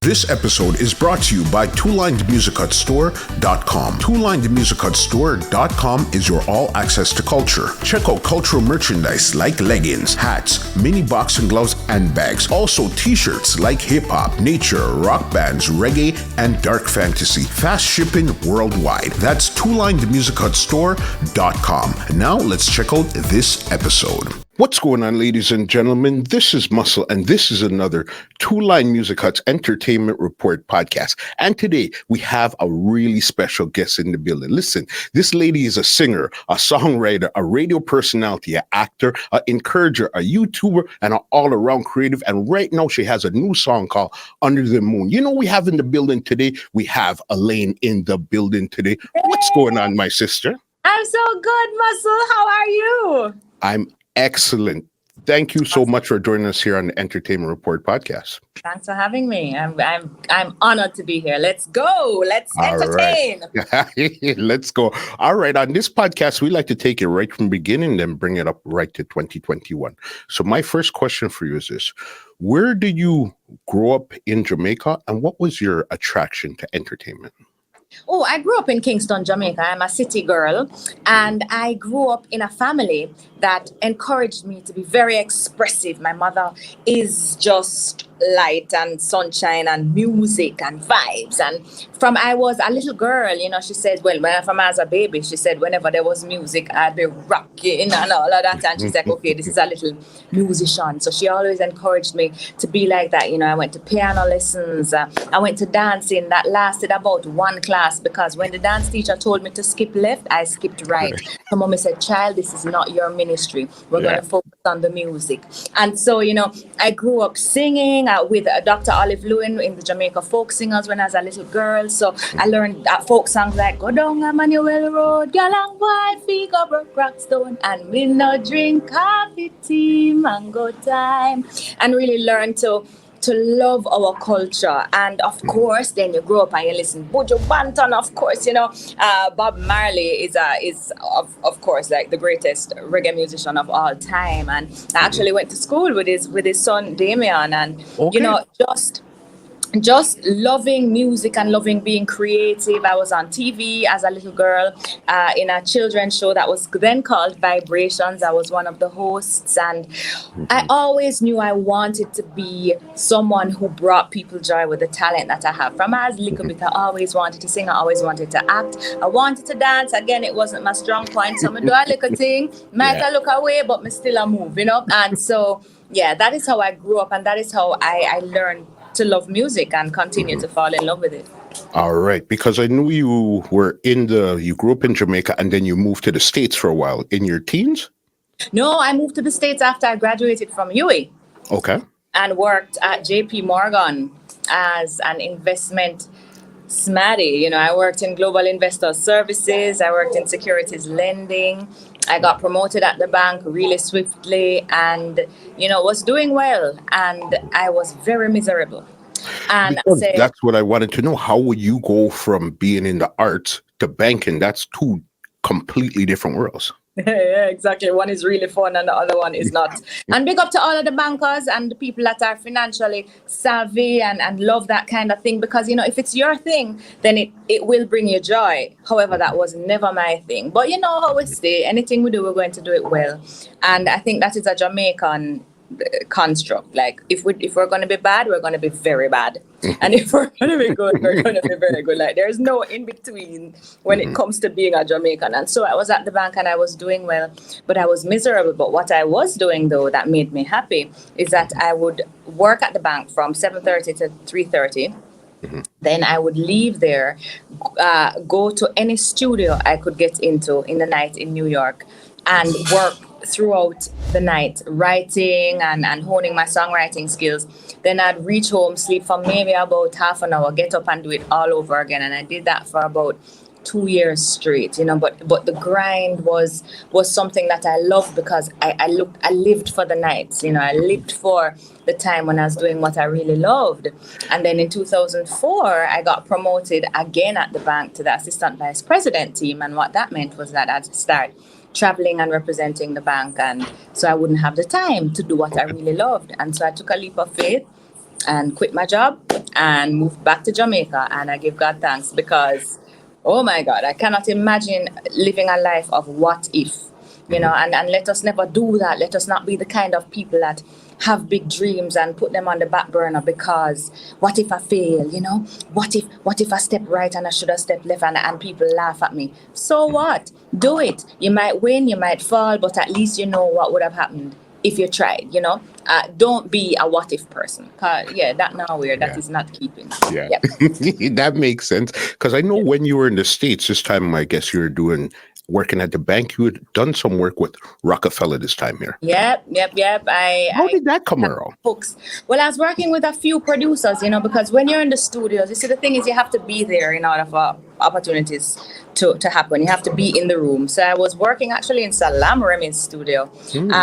This episode is brought to you by TwoLineDMusicHutStore.com. TwoLineDMusicHutStore.com is your all-access to culture. Check out cultural merchandise like leggings, hats, mini boxing gloves, and bags. Also t-shirts like hip-hop, nature, rock bands, reggae, and dark fantasy. Fast shipping worldwide. That's TwoLineDMusicHutStore.com. Now let's check out this episode. What's going on, ladies and gentlemen? This is Muscle, and this is another Two Line Music Hut's Entertainment Report podcast. And today we have a really special guest in the building. Listen, this lady is a singer, a songwriter, a radio personality, an actor, an encourager, a YouTuber, and an all-around creative. And right now she has a new song called Under the Moon. You know, we have in the building today, we have Alaine in the building today. What's going on, my sister? I'm so good, Muscle. How are you? I'm excellent. Thank you so much for joining us here on the Entertainment Report podcast. Thanks for having me. I'm honored to be here. Let's go. Let's entertain. Right. Let's go. All right. On this podcast, we like to take it right from the beginning, then bring it up right to 2021. So my first question for you is this. Where did you grow up in Jamaica, and what was your attraction to entertainment? Oh, I grew up in Kingston, Jamaica. I'm a city girl, and I grew up in a family that encouraged me to be very expressive. My mother is just light and sunshine and music and vibes. And from I was a little girl, you know, she said, well, from I was a baby, she said, whenever there was music, I'd be rocking and all of that. And she's like, okay, this is a little musician. So she always encouraged me to be like that. You know, I went to piano lessons. I went to dancing. That lasted about one class because when the dance teacher told me to skip left, I skipped right. So mommy said, child, this is not your ministry. We're going to focus on the music. And so, you know, I grew up singing with Dr. Olive Lewin in the Jamaica Folk Singers when I was a little girl. So I learned folk songs like Go Down Emmanuel Road, Galang White, Figo Brook Rockstone, and We No Drink Coffee, Tea, Mango Time, and really learned to love our culture. And of course, then you grow up and you listen Buju Banton, of course, you know, Bob Marley is of course like the greatest reggae musician of all time. And I actually went to school with his son Damien, and you know, just loving music and loving being creative. I was on TV as a little girl in a children's show that was then called Vibrations. I was one of the hosts, and I always knew I wanted to be someone who brought people joy with the talent that I have. From as little bit, I always wanted to sing. I always wanted to act. I wanted to dance. Again, it wasn't my strong point. So I do a little thing, might I look away, but me still a move, you know? And so, yeah, that is how I grew up, and that is how I learned to love music and continue to fall in love with it. All right, because I knew you grew up in Jamaica and then you moved to the States for a while in your teens? No, I moved to the States after I graduated from UWI. Okay. And worked at JP Morgan as an investment smaddy. You know, I worked in global investor services. I worked in securities lending. I got promoted at the bank really swiftly and, you know, was doing well. And I was very miserable. And that's what I wanted to know. How would you go from being in the arts to banking? That's two completely different worlds. Yeah, exactly. One is really fun and the other one is not. And big up to all of the bankers and the people that are financially savvy and love that kind of thing, because, you know, if it's your thing, then it will bring you joy. However, that was never my thing. But you know how we say, anything we do, we're going to do it well. And I think that is a Jamaican construct. Like if we're going to be bad, we're going to be very bad. And if we're going to be good, we're going to be very good. Like there's no in between when it comes to being a Jamaican. And so I was at the bank and I was doing well, but I was miserable. But what I was doing though that made me happy is that I would work at the bank from 7:30 to 3:30. Then I would leave there, go to any studio I could get into in the night in New York and work throughout the night, writing and honing my songwriting skills. Then I'd reach home, sleep for maybe about half an hour, get up and do it all over again. And I did that for about 2 years straight, you know, but the grind was something that I loved because I lived for the nights, you know, I lived for the time when I was doing what I really loved. And then in 2004, I got promoted again at the bank to the assistant vice president team. And what that meant was that I'd start traveling and representing the bank. And so I wouldn't have the time to do what I really loved. And so I took a leap of faith and quit my job and moved back to Jamaica. And I give God thanks because, oh my God, I cannot imagine living a life of what if, and let us never do that. Let us not be the kind of people that have big dreams and put them on the back burner because what if I fail, what if I step right and I should have stepped left and people laugh at me. So what? Do it. You might win, you might fall, but at least you know what would have happened if you tried, don't be a what if person. That now weird. That is not keeping. Yeah. Yep. That makes sense. Because I know when you were in the States this time, I guess you were working at the bank. You had done some work with Rockefeller this time here. Yep. How did that come around? Books. Well, I was working with a few producers, because when you're in the studios, you see, the thing is you have to be there in order for opportunities to happen. You have to be in the room. So I was working actually in Salam Remy's studio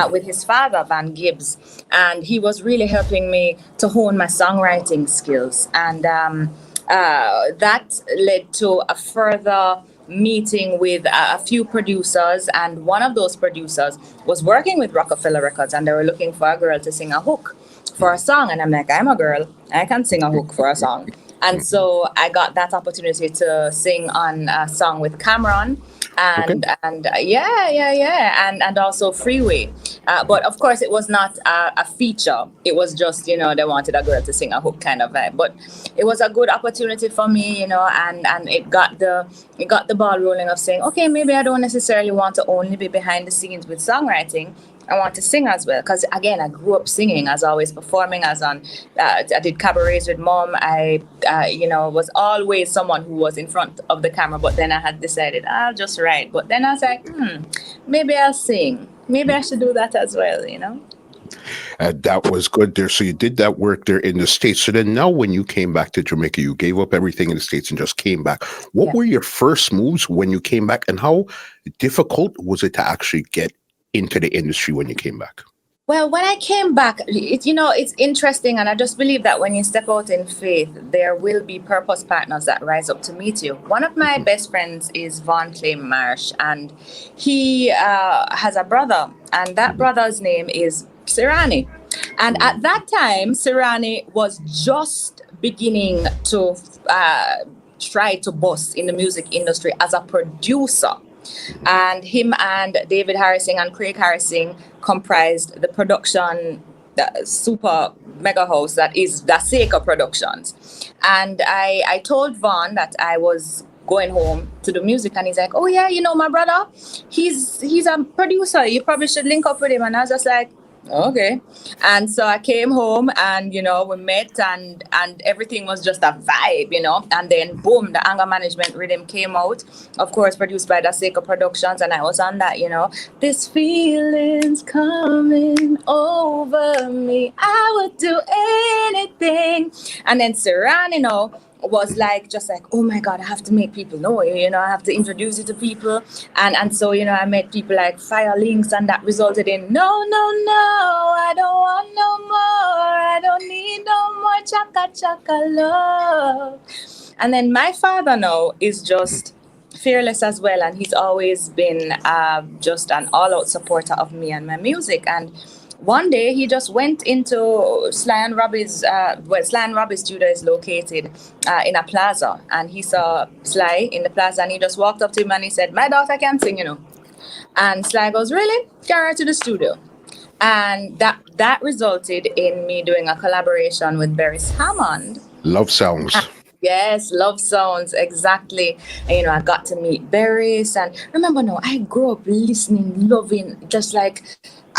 with his father, Van Gibbs, and he was really helping me to hone my songwriting skills. And that led to a further meeting with a few producers, and one of those producers was working with Rockefeller Records, and they were looking for a girl to sing a hook for a song. And I'm like, I'm a girl, I can sing a hook for a song. And so I got that opportunity to sing on a song with Cameron and also Freeway. But of course, it was not a feature. It was just, they wanted a girl to sing a hook kind of vibe. But it was a good opportunity for me, and it got the ball rolling of saying, okay, maybe I don't necessarily want to only be behind the scenes with songwriting. I want to sing as well, because again, I grew up singing, as always performing, I did cabarets with mom. I was always someone who was in front of the camera, but then I had decided I'll just write. But then I was like, maybe I'll sing. Maybe I should do that as well, That was good there. So you did that work there in the States. So then now when you came back to Jamaica, you gave up everything in the States and just came back. What were your first moves when you came back, and how difficult was it to actually get into the industry when you came back? Well, when I came back, it's interesting, and I just believe that when you step out in faith, there will be purpose partners that rise up to meet you. One of my best friends is Von Clay Marsh, and he has a brother, and that brother's name is Serani. And at that time, Serani was just beginning to try to bust in the music industry as a producer. And him and David Harrising and Craig Harrising comprised the production, the super mega house that is the Seika Productions. And I told Vaughn that I was going home to do music, and he's like, oh yeah, my brother, he's a producer, you probably should link up with him. And I was just like, okay. And so I came home, and we met, and everything was just a vibe, and then boom, the Anger Management rhythm came out, of course produced by the Seika Productions, and I was on that. This feeling's coming over me, I would do anything. And then Serani was just like, oh my God, I have to make people know, I have to introduce you to people. And so, I met people like Fire Links, and that resulted in, no, I don't want no more. I don't need no more chaka love. And then my father now is just fearless as well. And he's always been just an all-out supporter of me and my music. And one day he just went into Sly and Robbie's, Sly and Robbie's studio is located in a plaza, and he saw Sly in the plaza, and he just walked up to him and he said, my daughter can sing, And Sly goes, really? Carry her to the studio. And that resulted in me doing a collaboration with Beres Hammond. Love Sounds. Yes, Love Sounds, exactly. And, I got to meet Beres, and remember, I grew up listening, loving, just like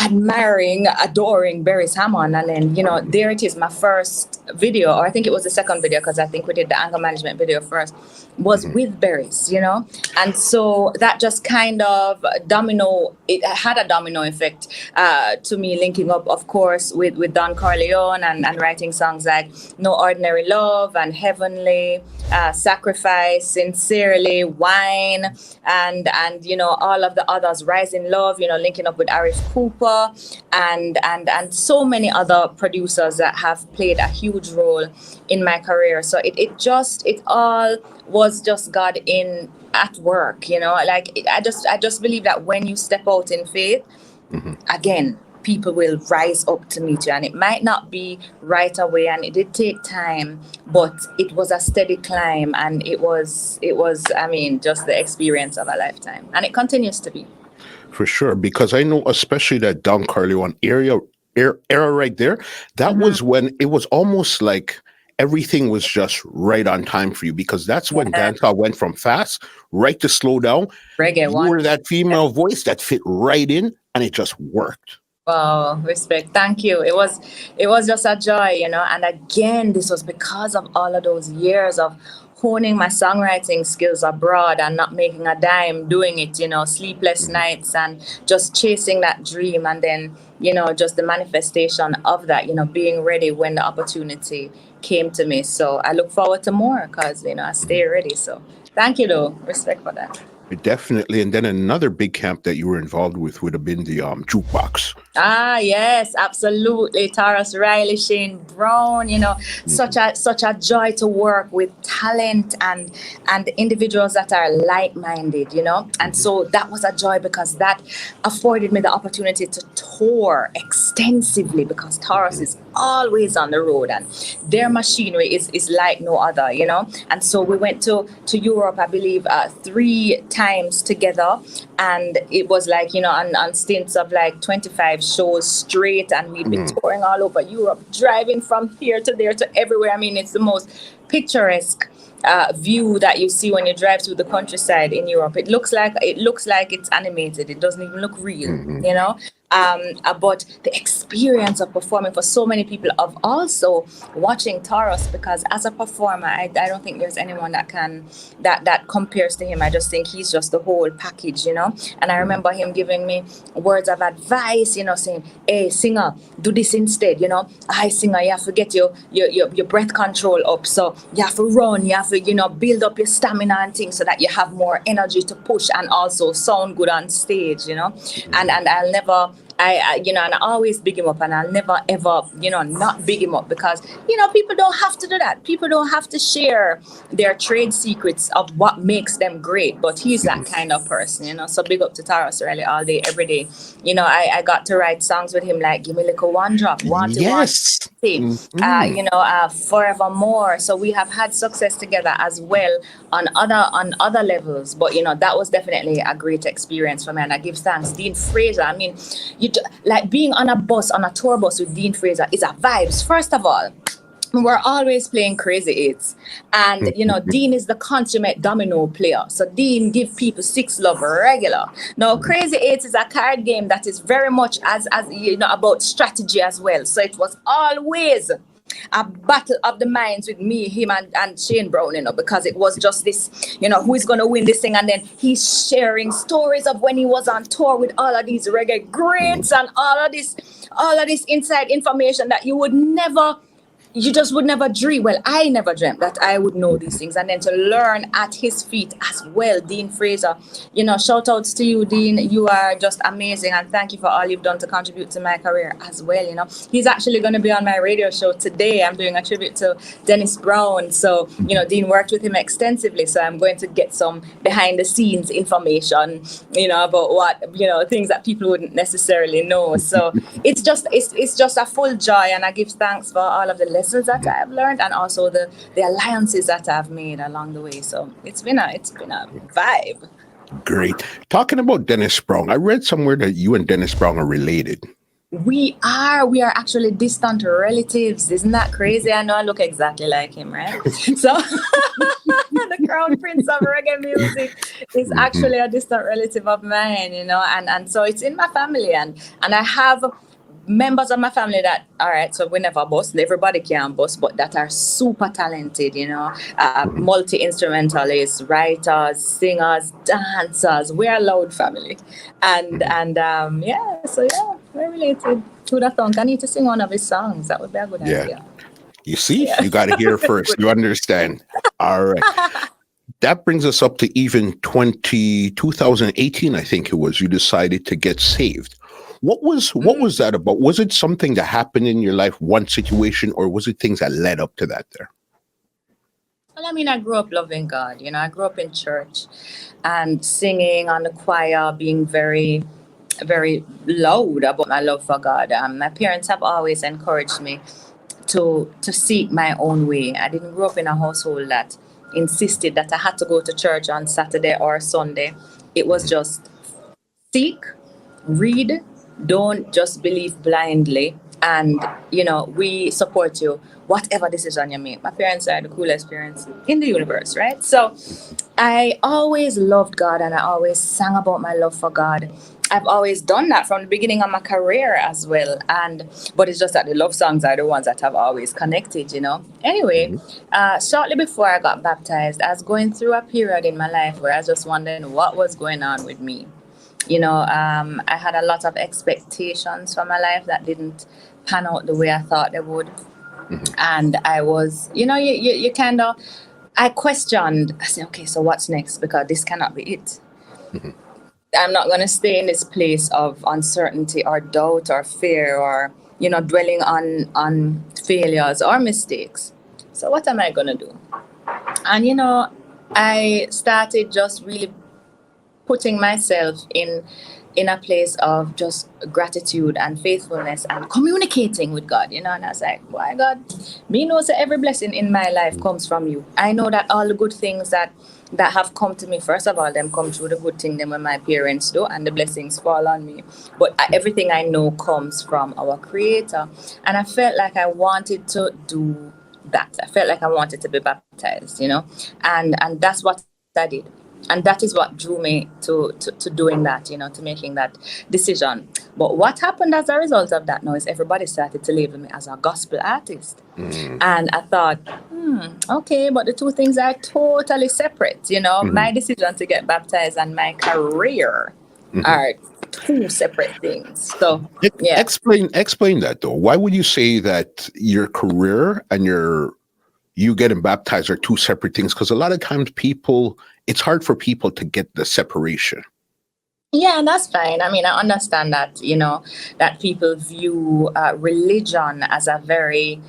admiring, adoring Beres Hammond. And then, there it is, my first video, or I think it was the second video, because I think we did the Anger Management video first, was with Beres, And so that just kind of it had a domino effect to me linking up, of course, with Don Corleon and writing songs like No Ordinary Love and Heavenly, Sacrifice, Sincerely, Wine, and all of the others, Rising Love, linking up with Arif Cooper, and so many other producers that have played a huge role in my career. So it all was just God at work, I just believe that when you step out in faith, again, people will rise up to meet you. And it might not be right away, and it did take time, but it was a steady climb, and it was, I mean, just the experience of a lifetime. And it continues to be. For sure, because I know, especially that Don Corleon era right there, that Mm-hmm. was when it was almost like everything was just right on time for you, because that's when Yeah. dancehall went from fast right to slow down. Reggae You one. were that female voice that fit right in, and it just worked. Wow, respect. Thank you. It was just a joy, and again, this was because of all of those years of honing my songwriting skills abroad and not making a dime doing it, sleepless Mhm. nights and just chasing that dream, and then, just the manifestation of that, being ready when the opportunity came to me. So I look forward to more because, I stay ready. So thank you though. Respect for that. Definitely. And then another big camp that you were involved with would have been the jukebox. Ah, yes, absolutely. Tarrus, Riley, Shane Brown, such Mhm. a joy to work with talent and individuals that are like-minded, And Mhm. so that was a joy because that afforded me the opportunity to tour extensively because Tarrus Mhm. is always on the road and their machinery is like no other, And so we went to Europe, I believe, 3 times together, and it was like, on stints of like 25 shows straight, and we'd be Mhm. touring all over Europe, driving from here to there to everywhere. I mean, it's the most picturesque view that you see when you drive through the countryside in Europe. It looks like it's animated. It doesn't even look real, Mhm. but the experience of performing for so many people, of also watching Taurus, because as a performer, I don't think there's anyone that compares to him. I just think he's just the whole package. And I Mhm. remember him giving me words of advice, saying, "Hey, singer, do this instead. I singer, you have to get your breath control up. So you have to run, you have to, build up your stamina and things so that you have more energy to push and also sound good on stage. And I'll never, and I always big him up, and I'll never ever, not big him up because, people don't have to do that. People don't have to share their trade secrets of what makes them great, but he's that Mhm. kind of person. So big up to Tarrus really all day, every day. I got to write songs with him like Give Me Little One Drop, Want It, Want Yes. It, Mhm. Forevermore. So we have had success together as well on other levels. But that was definitely a great experience for me, and I give thanks. Dean Fraser. I mean, like being on a tour bus with Dean Fraser is a vibes. First of all, we're always playing crazy eights, and Dean is the consummate domino player. So Dean give people six love regular. Now crazy eights is a card game that is very much as about strategy as well. So it was always a battle of the minds with me, him, and Shane Brown, because it was just this, who is going to win this thing. And then he's sharing stories of when he was on tour with all of these reggae greats and all of this inside information that you just would never dream. Well, I never dreamt that I would know these things. And then to learn at his feet as well, Dean Fraser. Shout outs to you, Dean. You are just amazing. And thank you for all you've done to contribute to my career as well. He's actually going to be on my radio show today. I'm doing a tribute to Dennis Brown. So, Dean worked with him extensively. So I'm going to get some behind the scenes information, about what, things that people wouldn't necessarily know. So it's just a full joy. And I give thanks for all of the lessons that I've learned, and also the alliances that I've made along the way. So it's been a vibe. Great. Talking about Dennis Brown, I read somewhere that you and Dennis Brown are related. We are actually distant relatives. Isn't that crazy? I know I look exactly like him, right? So the crown prince of reggae music is Mhm. actually a distant relative of mine, and so it's in my family, and I have members of my family that, all right, so we never bust, everybody can bust, but that are super talented, Mhm. multi-instrumentalists, writers, singers, dancers. We're a loud family. And Mhm. and yeah, so yeah, we're related. To the thunk, I need to sing one of his songs. That would be a good Yeah. idea. You see, Yeah. you got to hear first. You understand. All right. That brings us up to even 2018, I think it was, you decided to get saved. What was that about? Was it something that happened in your life, one situation, or was it things that led up to that there? Well, I mean, I grew up loving God. I grew up in church and singing on the choir, being very very loud about my love for God. My parents have always encouraged me to seek my own way. I didn't grow up in a household that insisted that I had to go to church on Saturday or Sunday. It was just seek, read, don't just believe blindly. And, we support you, whatever decision you make. My parents are the coolest parents in the universe, right? So I always loved God and I always sang about my love for God. I've always done that from the beginning of my career as well. But it's just that the love songs are the ones that have always connected, Anyway, shortly before I got baptized, I was going through a period in my life where I was just wondering what was going on with me. I had a lot of expectations for my life that didn't pan out the way I thought they would. And I was, you kind of, I questioned, I said, okay, so what's next? Because this cannot be it. I'm not going to stay in this place of uncertainty or doubt or fear or, dwelling on failures or mistakes. So what am I going to do? And, I started just really putting myself in a place of just gratitude and faithfulness and communicating with God, and I was like, why God, me knows that every blessing in my life comes from you. I know that all the good things that have come to me, first of all, them come through the good thing them when my parents do, and the blessings fall on me. But everything I know comes from our Creator. And I felt like I wanted to do that. I felt like I wanted to be baptized, and that's what I did. And that is what drew me to doing that, to making that decision. But what happened as a result of that now is everybody started to label me as a gospel artist. And I thought, okay, but the two things are totally separate. My decision to get baptized and my career are two separate things. So, yeah. Explain that though. Why would you say that your career and you getting baptized are two separate things? Because a lot of times it's hard for people to get the separation. Yeah, and that's fine. I mean, I understand that, that people view religion as a very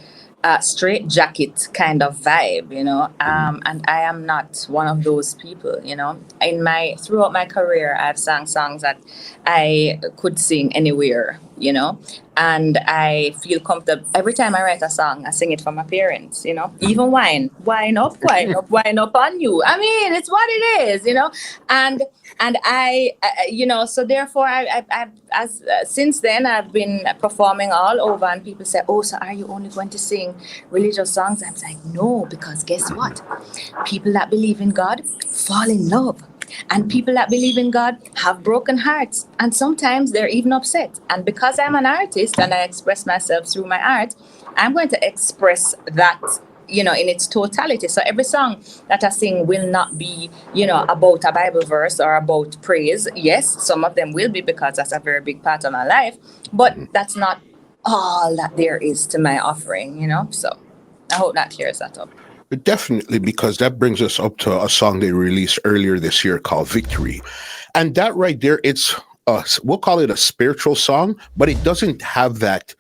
straitjacket kind of vibe, and I am not one of those people, throughout my career, I've sang songs that I could sing anywhere, and I feel comfortable. Every time I write a song, I sing it for my parents, even wine up on you. I mean, it's what it is, and I, so therefore since then I've been performing all over, and people say, oh, so are you only going to sing religious songs? I'm like, no, because guess what? People that believe in God fall in love. And people that believe in God have broken hearts. And sometimes they're even upset. And because I'm an artist and I express myself through my art, I'm going to express that, in its totality. So every song that I sing will not be, about a Bible verse or about praise. Yes, some of them will be, because that's a very big part of my life. But that's not all that there is to my offering, So I hope that clears that up. Definitely, because that brings us up to a song they released earlier this year called Victory. And that right there, it's we'll call it a spiritual song, but it doesn't have that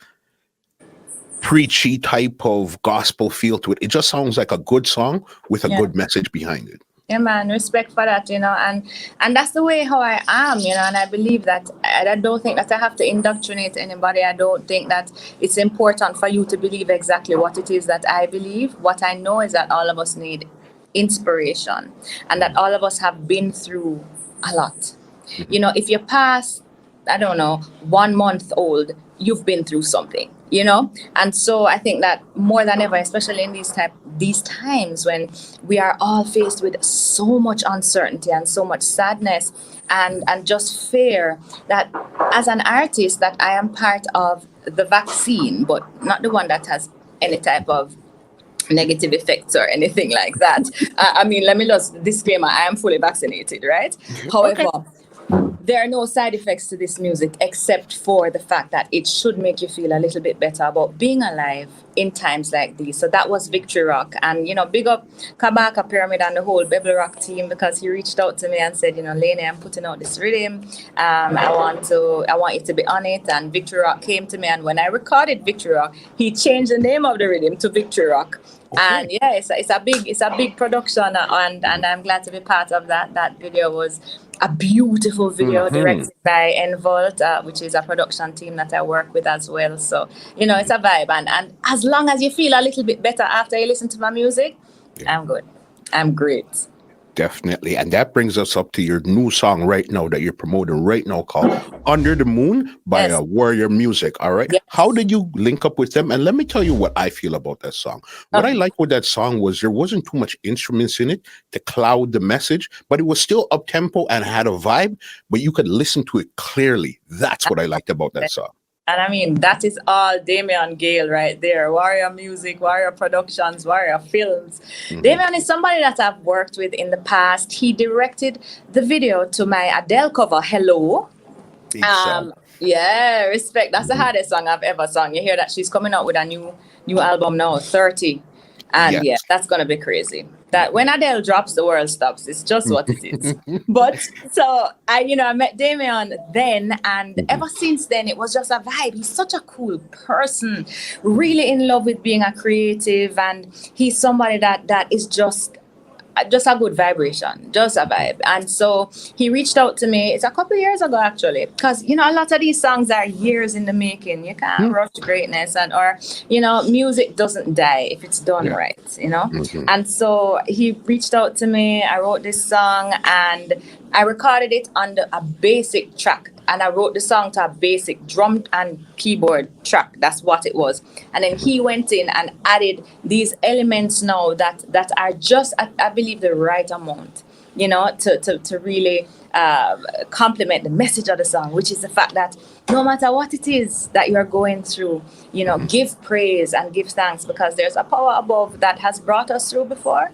preachy type of gospel feel to it. It just sounds like a good song with a good message behind it. Yeah, man, respect for that, and that's the way how I am, and I believe that I don't think that I have to indoctrinate anybody. I don't think that it's important for you to believe exactly what it is that I believe. What I know is that all of us need inspiration, and that all of us have been through a lot. If you're past, I don't know, 1 month old, you've been through something, and so I think that more than ever, especially in these times when we are all faced with so much uncertainty and so much sadness and just fear, that as an artist that I am part of the vaccine, but not the one that has any type of negative effects or anything like that. I mean, let me just disclaimer, I am fully vaccinated, right? However, there are no side effects to this music except for the fact that it should make you feel a little bit better about being alive in times like these. So that was Victory Rock. And, big up Kabaka Pyramid and the whole Bevel Rock team, because he reached out to me and said, Alaine, I'm putting out this rhythm. I want you to be on it. And Victory Rock came to me. And when I recorded Victory Rock, he changed the name of the rhythm to Victory Rock. Okay. And yeah, it's a big production, and I'm glad to be part of that. That video was a beautiful video Mhm. directed by Envolt, which is a production team that I work with as well. So, it's a vibe. And as long as you feel a little bit better after you listen to my music, Yeah. I'm good. I'm great. Definitely. And that brings us up to your new song right now that you're promoting right now called Under the Moon by Yes. Warrior Music. All right. Yes. How did you link up with them? And let me tell you what I feel about that song. What I Okay. like with that song was there wasn't too much instruments in it to cloud the message, but it was still up tempo and had a vibe, but you could listen to it clearly. That's what I liked about that song. And I mean, that is all Damian Gale right there. Warrior Music, Warrior Productions, Warrior Films. Mhm. Damian is somebody that I've worked with in the past. He directed the video to my Adele cover, Hello. Big shout. Yeah, respect. That's the hardest song I've ever sung. You hear that she's coming out with a new album now, 30. And yeah, Yes. that's gonna be crazy. That when Adele drops, the world stops. It's just what it is. But so I met Damien then, and ever since then, it was just a vibe. He's such a cool person, really in love with being a creative, and he's somebody that is just a good vibration, just a vibe. And so he reached out to me. It's a couple of years ago actually, because a lot of these songs are years in the making. You can't rush greatness, or music doesn't die if it's done Yeah. right. Mhm. And so he reached out to me. I wrote this song and I recorded it on a basic track, and I wrote the song to a basic drum and keyboard track. That's what it was. And then he went in and added these elements now that are just, I believe, the right amount, to really complement the message of the song, which is the fact that no matter what it is that you're going through, give praise and give thanks, because there's a power above that has brought us through before.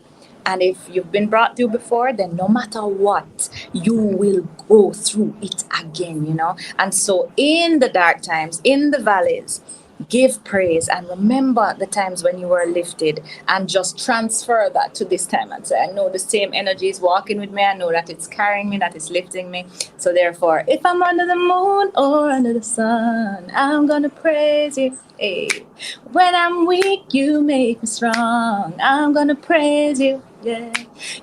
And if you've been brought through before, then no matter what, you will go through it again, And so in the dark times, in the valleys, give praise and remember the times when you were lifted, and just transfer that to this time and say, I know the same energy is walking with me. I know that it's carrying me, that it's lifting me. So therefore, if I'm under the moon or under the sun, I'm going to praise you. Hey. When I'm weak, you make me strong. I'm going to praise you. Yeah.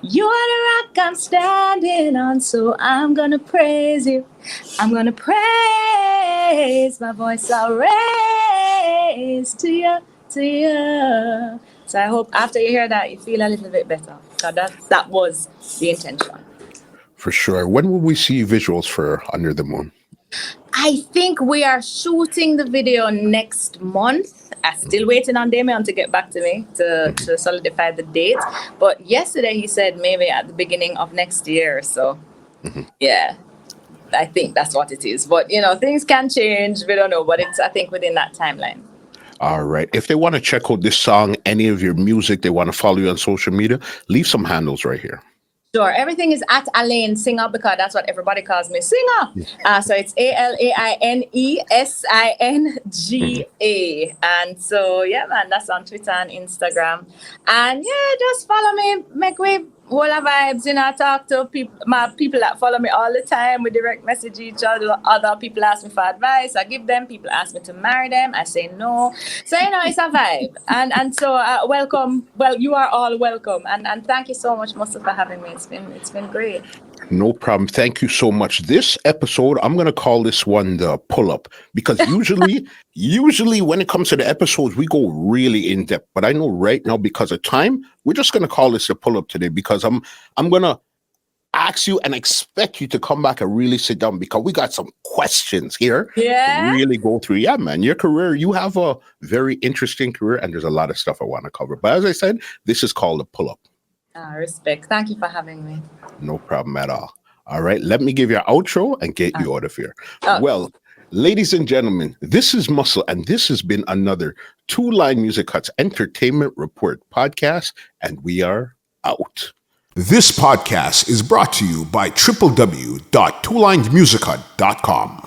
You are the rock I'm standing on, so I'm going to praise you. I'm going to praise, my voice I'll raise to you. So I hope after you hear that, you feel a little bit better. So that was the intention. For sure. When will we see visuals for Under the Moon? I think we are shooting the video next month. I'm still waiting on Damien to get back to me to solidify the date. But yesterday he said maybe at the beginning of next year. So yeah, I think that's what it is. But things can change. We don't know. But it's, I think, within that timeline. All right. If they want to check out this song, any of your music, they want to follow you on social media, leave some handles right here. Sure. Everything is at Alaine Singer, because that's what everybody calls me, Singer. So it's ALAINESINGA. And so, yeah, man, that's on Twitter and Instagram. And yeah, just follow me. Make we all our vibes, I talk to my people that follow me all the time. We direct message each other. Other people ask me for advice. I give them. People ask me to marry them. I say no. So, it's a vibe. And so welcome. Well, you are all welcome. And thank you so much, Musa, for having me. It's been great. No problem. Thank you so much. This episode, I'm going to call this one the pull-up, because usually when it comes to the episodes, we go really in depth. But I know right now, because of time, we're just going to call this a pull-up today, because I'm going to ask you and expect you to come back and really sit down, because we got some questions here to really go through. Yeah, man, your career, you have a very interesting career, and there's a lot of stuff I want to cover. But as I said, this is called a pull-up. Respect. Thank you for having me. No problem at all. All right, let me give you an outro and get you out of here. Well, ladies and gentlemen, this is Muscle, and this has been another Two Line Music Hut's Entertainment Report podcast, and we are out. This podcast is brought to you by www.twolinedmusichut.com.